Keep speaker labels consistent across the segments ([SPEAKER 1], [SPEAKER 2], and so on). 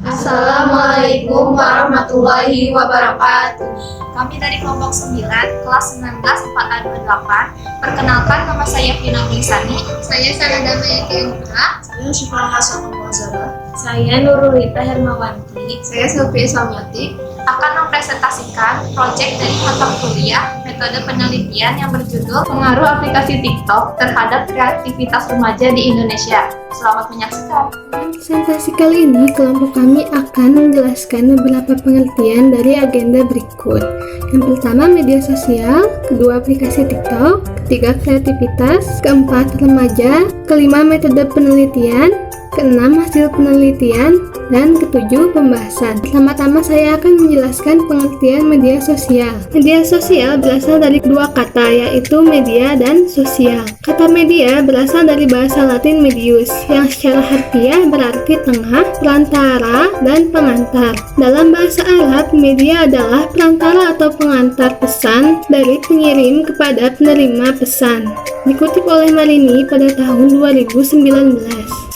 [SPEAKER 1] Assalamualaikum warahmatullahi wabarakatuh.
[SPEAKER 2] Kami dari kelompok 9, kelas 19 4A28. Perkenalkan, nama saya Vina Tulisani.
[SPEAKER 1] Saya Sanada Mayati Indra.
[SPEAKER 3] Saya Syifa Hasan Muazzara.
[SPEAKER 4] Saya Nurulita Hermawanti.
[SPEAKER 1] Saya Sylvia Samyati.
[SPEAKER 2] Akan mempresentasikan proyek dari mata kuliah metode penelitian yang berjudul Pengaruh Aplikasi TikTok Terhadap Kreativitas Remaja di Indonesia. Selamat menyaksikan.
[SPEAKER 5] Presentasi kali ini kelompok kami akan menjelaskan beberapa pengertian dari agenda berikut. Yang pertama, media sosial, kedua, aplikasi TikTok, ketiga, kreativitas, keempat, remaja, kelima, metode penelitian, keenam, hasil penelitian, dan ketujuh, pembahasan. Pertama-tama saya akan menjelaskan pengertian media sosial. Media sosial berasal dari dua kata, yaitu media dan sosial. Kata media berasal dari bahasa Latin medius, yang secara harfiah berarti tengah, perantara, dan pengantar. Dalam bahasa Arab, media adalah perantara atau pengantar pesan dari pengirim kepada penerima pesan. Dikutip oleh Marini pada tahun 2019.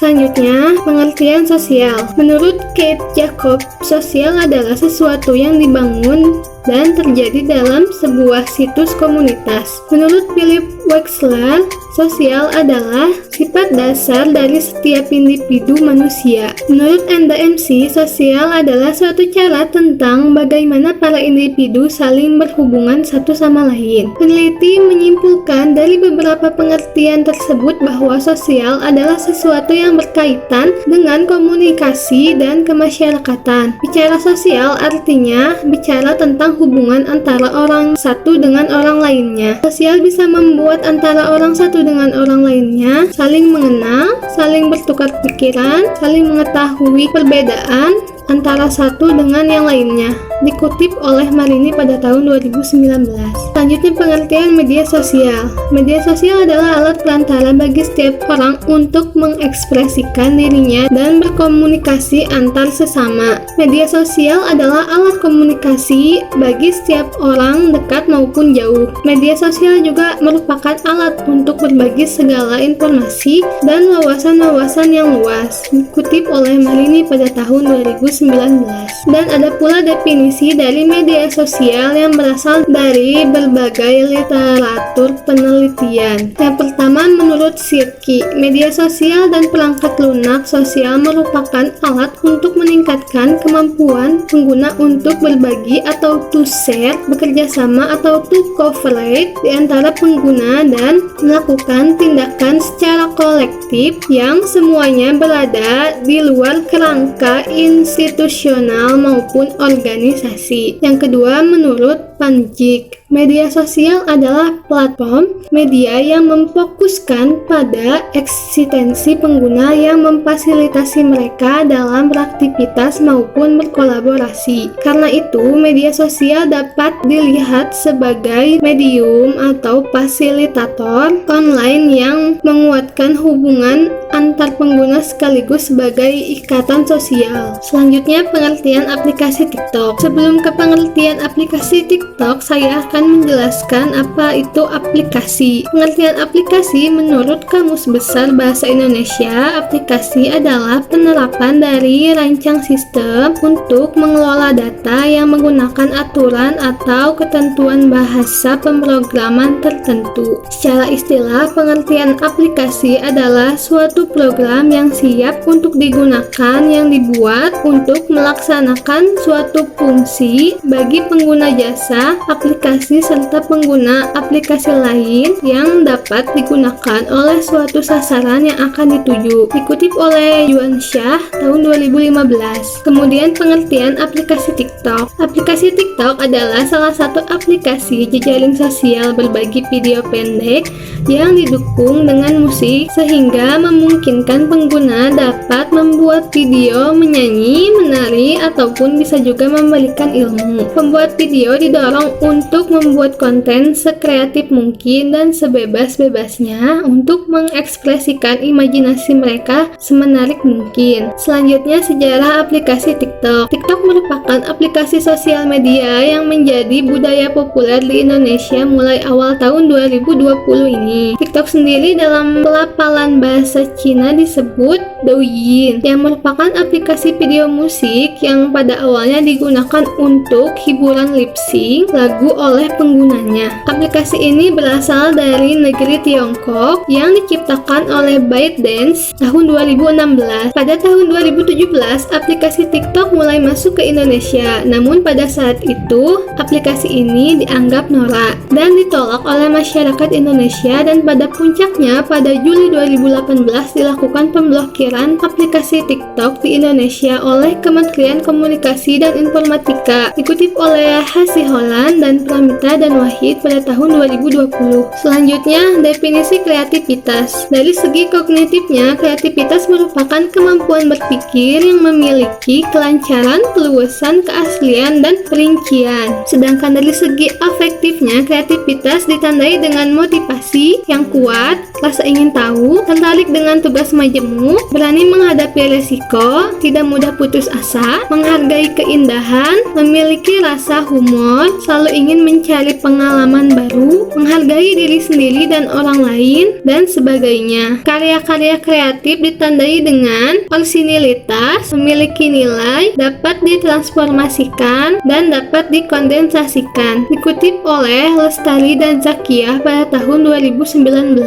[SPEAKER 5] Selanjutnya, pengertian sosial. Menurut Kate Jacob, sosial adalah sesuatu yang dibangun dan terjadi dalam sebuah situs komunitas. Menurut Philip Wexler, sosial adalah sifat dasar dari setiap individu manusia. Menurut NDMC, sosial adalah suatu cara tentang bagaimana para individu saling berhubungan satu sama lain. Peneliti menyimpulkan dari beberapa pengertian tersebut bahwa sosial adalah sesuatu yang berkaitan dengan komunikasi dan kemasyarakatan. Bicara sosial artinya bicara tentang hubungan antara orang satu dengan orang lainnya. Sosial bisa membuat antara orang satu dengan orang lainnya saling mengenal, saling bertukar pikiran, saling mengetahui perbedaan antara satu dengan yang lainnya. Dikutip oleh Marini pada tahun 2019. Selanjutnya, pengertian media sosial. Media sosial adalah alat perantara bagi setiap orang untuk mengekspresikan dirinya dan berkomunikasi antar sesama. Media sosial adalah alat komunikasi bagi setiap orang dekat maupun jauh. Media sosial juga merupakan alat untuk berbagi segala informasi dan wawasan-wawasan yang luas. Dikutip oleh Marini pada tahun 2019. Dan ada pula definisi dari media sosial yang berasal dari berbagai literatur penelitian. Yang pertama, menurut Sirki, media sosial dan perangkat lunak sosial merupakan alat untuk meningkatkan kemampuan pengguna untuk berbagi atau to share, bekerja sama atau to cooperate di antara pengguna dan melakukan tindakan secara kolektif yang semuanya berada di luar kerangka institusional maupun organisasi. Yang kedua, menurut Panjik, media sosial adalah platform media yang memfokuskan pada eksistensi pengguna yang memfasilitasi mereka dalam beraktivitas maupun berkolaborasi. Karena itu, media sosial dapat dilihat sebagai medium atau fasilitator online yang menguatkan hubungan antar pengguna sekaligus sebagai ikatan sosial. Selanjutnya, pengertian aplikasi TikTok. Sebelum ke pengertian aplikasi TikTok, saya akan menjelaskan apa itu aplikasi. Pengertian aplikasi menurut Kamus Besar Bahasa Indonesia, aplikasi adalah penerapan dari rancang sistem untuk mengelola data yang menggunakan aturan atau ketentuan bahasa pemrograman tertentu. Secara istilah, pengertian aplikasi adalah suatu program yang siap untuk digunakan yang dibuat untuk melaksanakan suatu fungsi bagi pengguna jasa aplikasi serta pengguna aplikasi lain yang dapat digunakan oleh suatu sasaran yang akan dituju. Dikutip oleh Yuan Shah tahun 2015. Kemudian, pengertian aplikasi TikTok. Aplikasi TikTok adalah salah satu aplikasi jejaring sosial berbagi video pendek yang didukung dengan musik sehingga memungkinkan pengguna dapat membuat video, menyanyi, menari, ataupun bisa juga memberikan ilmu. Pembuat video didorong untuk membuat konten sekreatif mungkin dan sebebas-bebasnya untuk mengekspresikan imajinasi mereka semenarik mungkin. Selanjutnya, sejarah aplikasi TikTok. TikTok merupakan aplikasi sosial media yang menjadi budaya populer di Indonesia mulai awal tahun 2020 ini. TikTok sendiri dalam pelafalan bahasa Cina disebut Douyin, yang merupakan aplikasi video musik yang pada awalnya digunakan untuk hiburan lip sync lagu oleh penggunanya. Aplikasi ini berasal dari negeri Tiongkok yang diciptakan oleh ByteDance tahun 2016. Pada tahun 2017, aplikasi TikTok mulai masuk ke Indonesia. Namun pada saat itu, aplikasi ini dianggap norak dan ditolak oleh masyarakat Indonesia, dan pada puncaknya pada Juli 2018 dilakukan pemblokiran aplikasi TikTok di Indonesia oleh Kementerian Komunikasi dan Informatika, dikutip oleh Hasiholan dan Pramita dan Wahid pada tahun 2020. Selanjutnya, definisi kreativitas. Dari segi kognitifnya, kreativitas merupakan kemampuan berpikir yang memiliki kelancaran, keluasan, keaslian, dan perincian. Sedangkan dari segi afektifnya, kreativitas ditandai dengan motivasi yang kuat, rasa ingin tahu, tertarik dengan tugas majemuk, berani menghadapi resiko, tidak mudah putus asa, menghargai keindahan, memiliki rasa humor, selalu ingin mencari pengalaman baru, menghargai diri sendiri dan orang lain, dan sebagainya. Karya-karya kreatif ditandai dengan orisinilitas, memiliki nilai, dapat ditransformasikan, dan dapat dikondensasikan. Dikutip oleh Lestari dan Zakiyah pada tahun 2019.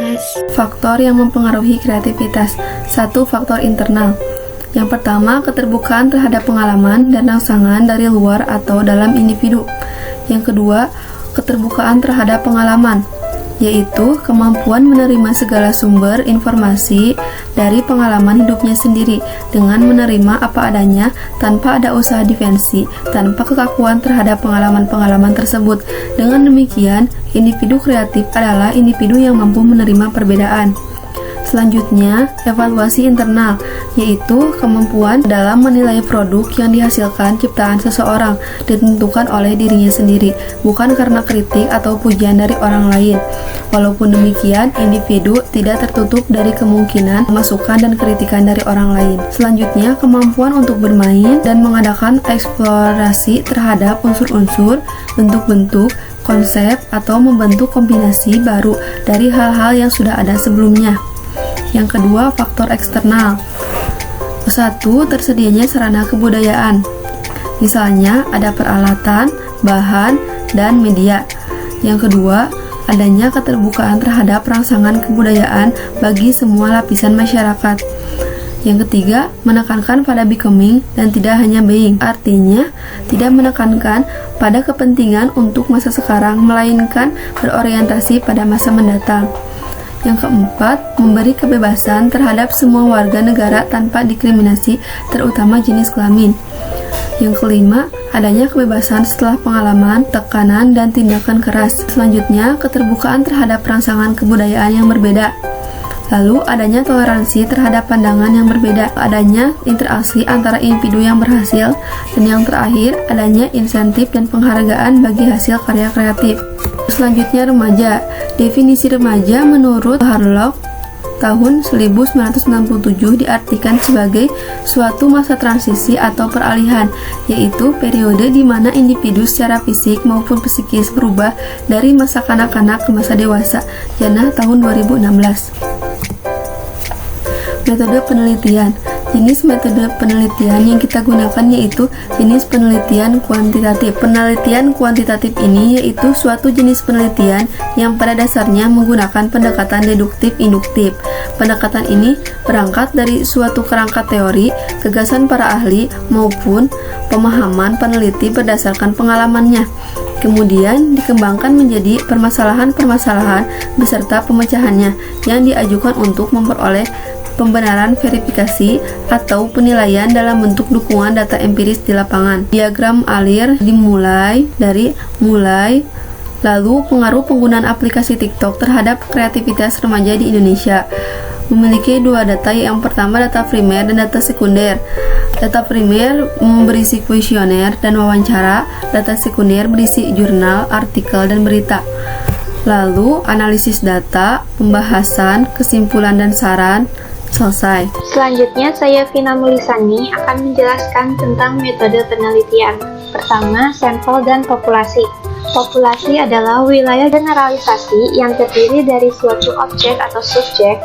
[SPEAKER 6] Faktor yang mempengaruhi kreativitas. 1. Faktor internal. Yang pertama, keterbukaan terhadap pengalaman dan rangsangan dari luar atau dalam individu. Yang kedua, keterbukaan terhadap pengalaman, yaitu kemampuan menerima segala sumber informasi dari pengalaman hidupnya sendiri dengan menerima apa adanya tanpa ada usaha defensi, tanpa kekakuan terhadap pengalaman-pengalaman tersebut. Dengan demikian, individu kreatif adalah individu yang mampu menerima perbedaan. Selanjutnya, evaluasi internal, yaitu kemampuan dalam menilai produk yang dihasilkan ciptaan seseorang, ditentukan oleh dirinya sendiri, bukan karena kritik atau pujian dari orang lain. Walaupun demikian, individu tidak tertutup dari kemungkinan masukan dan kritikan dari orang lain. Selanjutnya, kemampuan untuk bermain dan mengadakan eksplorasi terhadap unsur-unsur, bentuk-bentuk, konsep, atau membentuk kombinasi baru dari hal-hal yang sudah ada sebelumnya. Yang kedua, faktor eksternal. 1. Tersedianya sarana kebudayaan. Misalnya, ada peralatan, bahan, dan media. Yang kedua, adanya keterbukaan terhadap rangsangan kebudayaan bagi semua lapisan masyarakat. Yang ketiga, menekankan pada becoming dan tidak hanya being. Artinya, tidak menekankan pada kepentingan untuk masa sekarang, melainkan berorientasi pada masa mendatang. Yang keempat, memberi kebebasan terhadap semua warga negara tanpa diskriminasi, terutama jenis kelamin. Yang kelima, adanya kebebasan setelah pengalaman, tekanan, dan tindakan keras. Selanjutnya, keterbukaan terhadap rangsangan kebudayaan yang berbeda. Lalu, adanya toleransi terhadap pandangan yang berbeda, adanya interaksi antara individu yang berhasil, dan yang terakhir, adanya insentif dan penghargaan bagi hasil karya kreatif. Selanjutnya, remaja. Definisi remaja menurut Harlock tahun 1967 diartikan sebagai suatu masa transisi atau peralihan, yaitu periode di mana individu secara fisik maupun psikis berubah dari masa kanak-kanak ke masa dewasa. Jannah tahun 2016. Metode penelitian. Jenis metode penelitian yang kita gunakan yaitu jenis penelitian kuantitatif. Penelitian kuantitatif ini yaitu suatu jenis penelitian yang pada dasarnya menggunakan pendekatan deduktif-induktif. Pendekatan ini berangkat dari suatu kerangka teori, gagasan para ahli, maupun pemahaman peneliti berdasarkan pengalamannya. Kemudian dikembangkan menjadi permasalahan-permasalahan beserta pemecahannya yang diajukan untuk memperoleh pembenaran verifikasi atau penilaian dalam bentuk dukungan data empiris di lapangan. Diagram alir dimulai dari lalu pengaruh penggunaan aplikasi TikTok terhadap kreativitas remaja di Indonesia. memiliki dua data, yang pertama data primer dan data sekunder. Data primer berisi kuesioner dan wawancara, data sekunder berisi jurnal, artikel, dan berita. Lalu analisis data, pembahasan, kesimpulan, dan saran selesai.
[SPEAKER 4] Selanjutnya, saya Vina Mulisani akan menjelaskan tentang metode penelitian. Pertama, sampel dan populasi. Populasi adalah wilayah generalisasi yang terdiri dari suatu objek atau subjek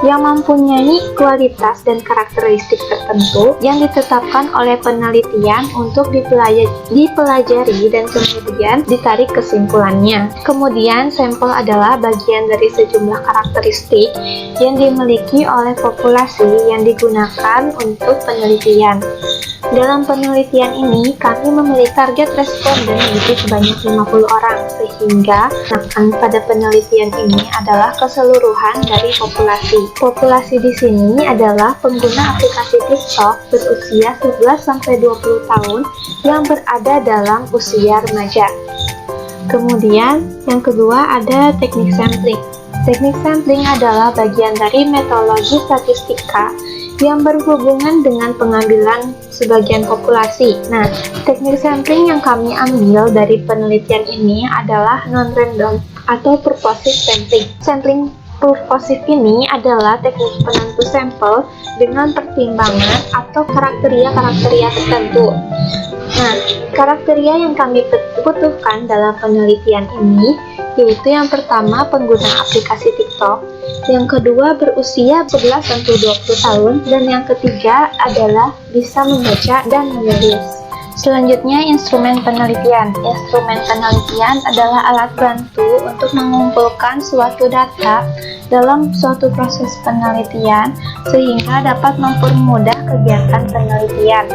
[SPEAKER 4] yang mempunyai kualitas dan karakteristik tertentu yang ditetapkan oleh penelitian untuk dipelajari dan kemudian ditarik kesimpulannya. Kemudian, sampel adalah bagian dari sejumlah karakteristik yang dimiliki oleh populasi yang digunakan untuk penelitian. Dalam penelitian ini, kami memilih target responden yaitu sebanyak 50 orang, sehingga pada penelitian ini adalah keseluruhan dari populasi. Populasi di sini adalah pengguna aplikasi TikTok berusia 11-20 tahun yang berada dalam usia remaja. Kemudian, yang kedua ada teknik sampling. Teknik sampling adalah bagian dari metodologi statistika yang berhubungan dengan pengambilan sebagian populasi. Nah, teknik sampling yang kami ambil dari penelitian ini adalah non-random atau purposive sampling. Sampling purposive ini adalah teknik penentu sampel dengan pertimbangan atau kriteria tertentu. Nah, kriteria yang kami butuhkan dalam penelitian ini yaitu yang pertama pengguna aplikasi TikTok, yang kedua berusia 11-20 tahun, dan yang ketiga adalah bisa membaca dan menulis. Selanjutnya, instrumen penelitian. Instrumen penelitian adalah alat bantu untuk mengumpulkan suatu data dalam suatu proses penelitian sehingga dapat mempermudah kegiatan penelitian.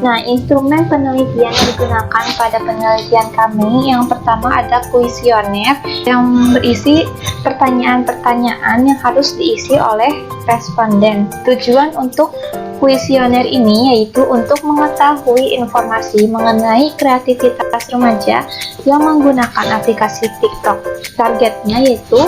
[SPEAKER 4] Nah, instrumen penelitian yang digunakan pada penelitian kami, yang pertama ada kuesioner yang berisi pertanyaan-pertanyaan yang harus diisi oleh responden. Tujuan untuk kuesioner ini yaitu untuk mengetahui informasi mengenai kreativitas remaja yang menggunakan aplikasi TikTok. Targetnya yaitu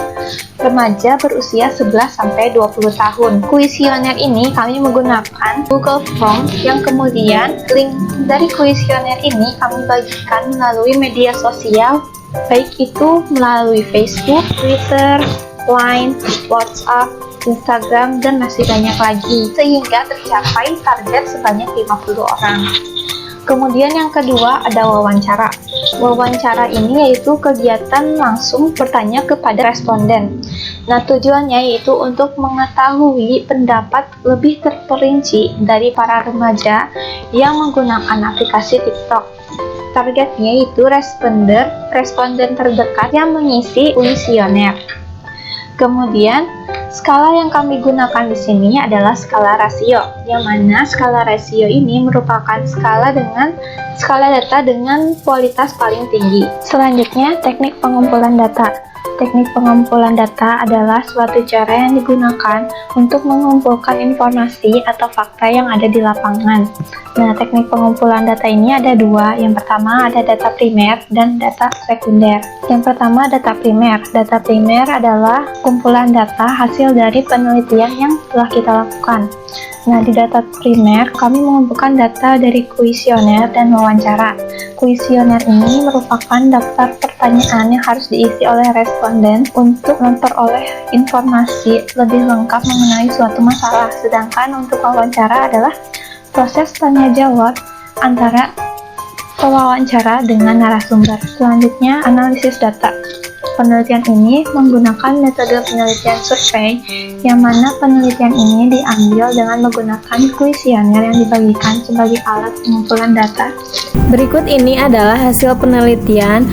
[SPEAKER 4] remaja berusia 11-20 tahun. Kuesioner ini kami menggunakan Google Form yang kemudian link dari kuesioner ini kami bagikan melalui media sosial, baik itu melalui Facebook, Twitter, Line, WhatsApp, Instagram, dan masih banyak lagi, sehingga tercapai target sebanyak 50 orang. Kemudian yang kedua ada wawancara. Wawancara ini yaitu kegiatan langsung bertanya kepada responden. Nah, tujuannya yaitu untuk mengetahui pendapat lebih terperinci dari para remaja yang menggunakan aplikasi TikTok. Targetnya yaitu responden terdekat yang mengisi kuesioner. Kemudian, skala yang kami gunakan di sini adalah skala rasio, yang mana skala rasio ini merupakan skala data dengan kualitas paling tinggi. Selanjutnya, teknik pengumpulan data. Teknik pengumpulan data adalah suatu cara yang digunakan untuk mengumpulkan informasi atau fakta yang ada di lapangan. Nah, teknik pengumpulan data ini ada dua. Yang pertama ada data primer dan data sekunder. Yang pertama data primer. Data primer adalah kumpulan data hasil dari penelitian yang telah kita lakukan. Nah, di data primer, kami mengumpulkan data dari kuesioner dan wawancara. Kuesioner ini merupakan daftar pertanyaan yang harus diisi oleh responden untuk memperoleh informasi lebih lengkap mengenai suatu masalah. Sedangkan untuk wawancara adalah proses tanya-jawab antara pewawancara dengan narasumber. Selanjutnya, analisis data. Penelitian ini menggunakan metode penelitian survei, yang mana penelitian ini diambil dengan menggunakan kuesioner yang dibagikan sebagai alat pengumpulan data.
[SPEAKER 5] Berikut ini adalah hasil penelitian.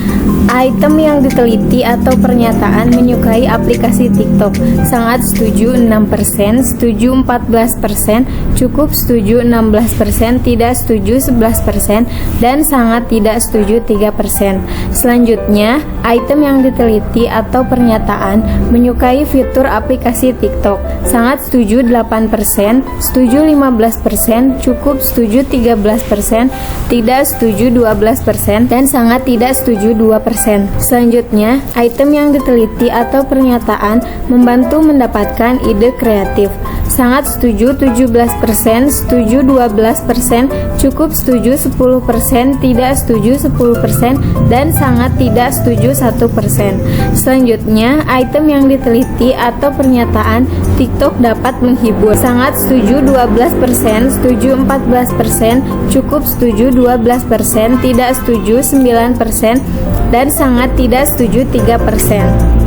[SPEAKER 5] Item yang diteliti atau pernyataan menyukai aplikasi TikTok. Sangat setuju 6%, setuju 14%, cukup setuju 16%, tidak setuju 11%, dan sangat tidak setuju 3%. Selanjutnya, item yang diteliti
[SPEAKER 7] diteliti atau pernyataan menyukai fitur aplikasi TikTok. Sangat setuju 8%, setuju 15%, cukup setuju 13%, tidak setuju 12%, dan sangat tidak setuju 2%. Selanjutnya, item yang diteliti atau pernyataan membantu mendapatkan ide kreatif. Sangat setuju 17%, setuju 12%, cukup setuju 10%, tidak setuju 10%, dan sangat tidak setuju 1%. Selanjutnya, item yang diteliti atau pernyataan TikTok dapat menghibur. Sangat setuju 12%, setuju 14%, cukup setuju 12%, tidak setuju 9%, dan sangat tidak setuju 3%.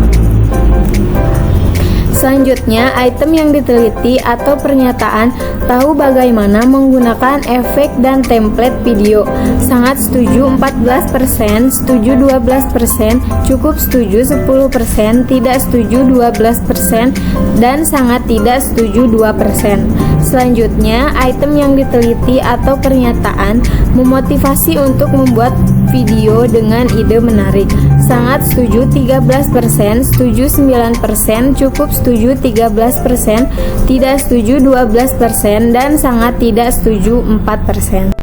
[SPEAKER 7] Selanjutnya, item yang diteliti atau pernyataan tahu bagaimana menggunakan efek dan template video. Sangat setuju 14%, setuju 12%, cukup setuju 10%, tidak setuju 12%, dan sangat tidak setuju 2%. Selanjutnya, item yang diteliti atau pernyataan memotivasi untuk membuat video dengan ide menarik. Sangat setuju 13%, setuju 9%, cukup setuju 13%, tidak setuju 12%, dan sangat tidak setuju 4%.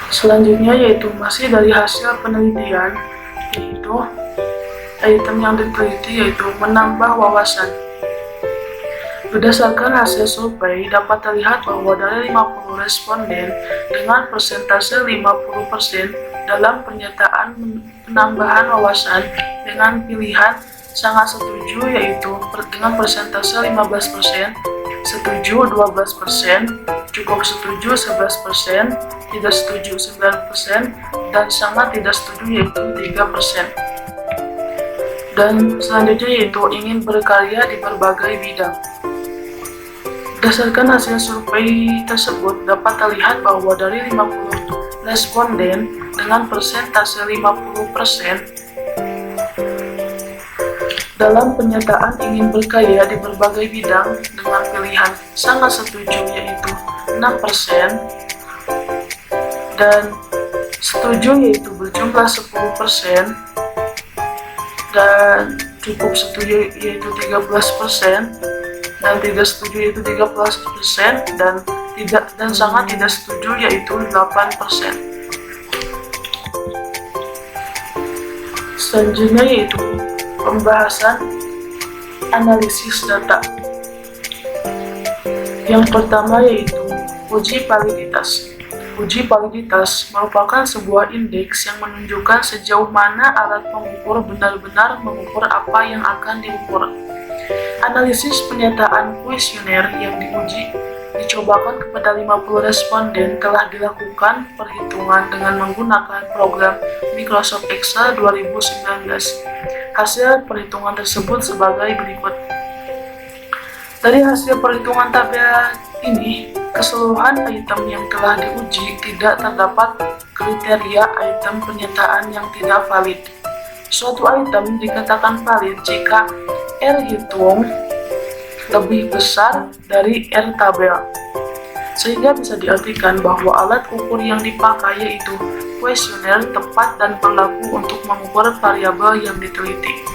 [SPEAKER 3] Selanjutnya yaitu masih dari hasil penelitian, yaitu item yang diteliti yaitu menambah wawasan. Berdasarkan hasil survei, dapat terlihat bahwa dari 50 responden dengan persentase 50% dalam pernyataan penambahan wawasan dengan pilihan sangat setuju yaitu dengan persentase 15%, setuju 12%, cukup setuju 11%, tidak setuju 9%, dan sangat tidak setuju yaitu 3%. Dan selanjutnya yaitu ingin berkarya di berbagai bidang. Berdasarkan hasil survei tersebut dapat terlihat bahwa dari 50 responden dengan persentase 50% dalam pernyataan ingin berkarya di berbagai bidang dengan pilihan sangat setuju yaitu 6%, dan setuju yaitu berjumlah 10%, dan cukup setuju yaitu 13%, dan tidak setuju yaitu 13%, dan sangat tidak setuju yaitu 8%. Selanjutnya yaitu pembahasan analisis data. Yang pertama yaitu uji validitas. Uji validitas merupakan sebuah indeks yang menunjukkan sejauh mana alat pengukur benar-benar mengukur apa yang akan diukur. Analisis pernyataan kuesioner yang diuji dicobakan kepada 50 responden telah dilakukan perhitungan dengan menggunakan program Microsoft Excel 2019. Hasil perhitungan tersebut sebagai berikut. Dari hasil perhitungan tabel ini, keseluruhan item yang telah diuji tidak terdapat kriteria item pernyataan yang tidak valid. Suatu item dikatakan valid jika R hitung lebih besar dari R tabel, sehingga bisa diartikan bahwa alat ukur yang dipakai yaitu kuesioner tepat dan berlaku untuk mengukur variabel yang diteliti.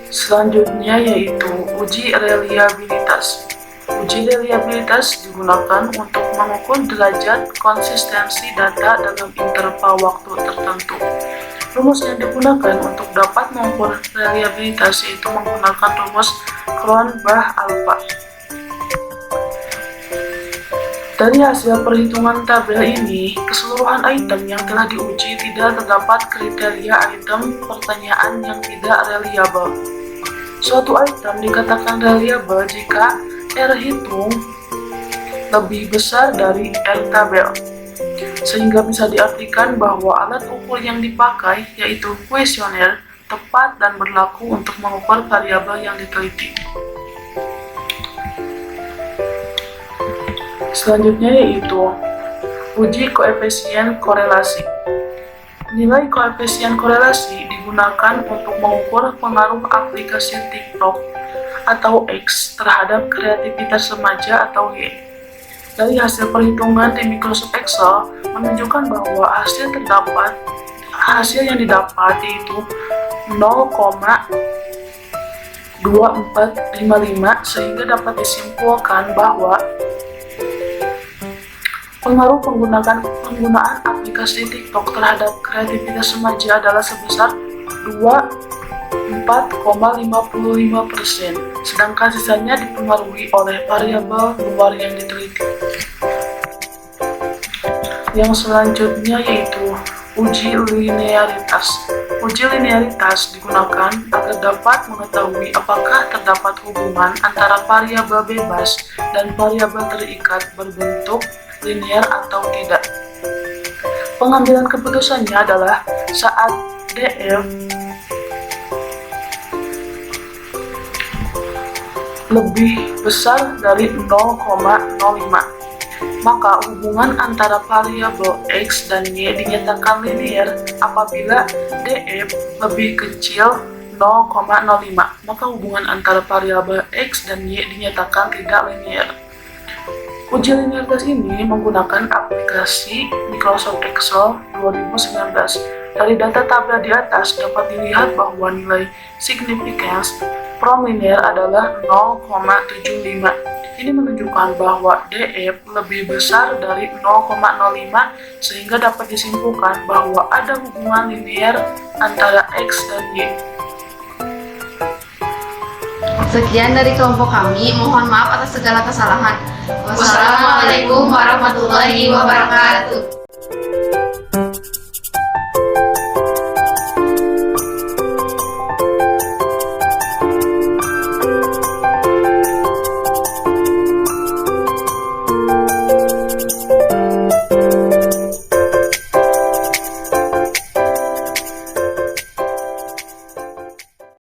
[SPEAKER 3] Selanjutnya yaitu uji reliabilitas. Uji reliabilitas digunakan untuk mengukur derajat konsistensi data dalam interval waktu tertentu. Rumus yang digunakan untuk dapat mengukur reliabilitas yaitu menggunakan rumus Cron-Bah-Alpha. Dari hasil perhitungan tabel ini, keseluruhan item yang telah diuji tidak terdapat kriteria item pertanyaan yang tidak reliable. Suatu item dikatakan reliable jika R hitung lebih besar dari R tabel, sehingga bisa diartikan bahwa alat ukur yang dipakai yaitu kuesioner tepat dan berlaku untuk mengukur variabel yang diteliti. Selanjutnya yaitu uji koefisien korelasi. Nilai koefisien korelasi digunakan untuk mengukur pengaruh aplikasi TikTok atau X terhadap kreativitas remaja atau Y. Dari hasil perhitungan di Microsoft Excel menunjukkan bahwa hasil yang didapat yaitu 0,2455 sehingga dapat disimpulkan bahwa pengaruh penggunaan aplikasi TikTok terhadap kreativitas remaja adalah sebesar 4,55%, sedangkan sisanya dipengaruhi oleh variabel luar yang diteliti. Yang selanjutnya yaitu uji linearitas. Uji linearitas digunakan agar dapat mengetahui apakah terdapat hubungan antara variabel bebas dan variabel terikat berbentuk linear atau tidak. Pengambilan keputusannya adalah saat DF lebih besar dari 0,05, maka hubungan antara variabel X dan Y dinyatakan linear. Apabila DF lebih kecil 0,05, maka hubungan antara variabel X dan Y dinyatakan tidak linear. Uji linearitas ini menggunakan aplikasi Microsoft Excel 2019. Dari data tabel di atas dapat dilihat bahwa nilai significance from linear adalah 0,75. Ini menunjukkan bahwa DF lebih besar dari 0,05 sehingga dapat disimpulkan bahwa ada hubungan linear antara X dan Y.
[SPEAKER 1] Sekian dari kelompok kami, mohon maaf atas segala kesalahan. Wassalamualaikum warahmatullahi wabarakatuh.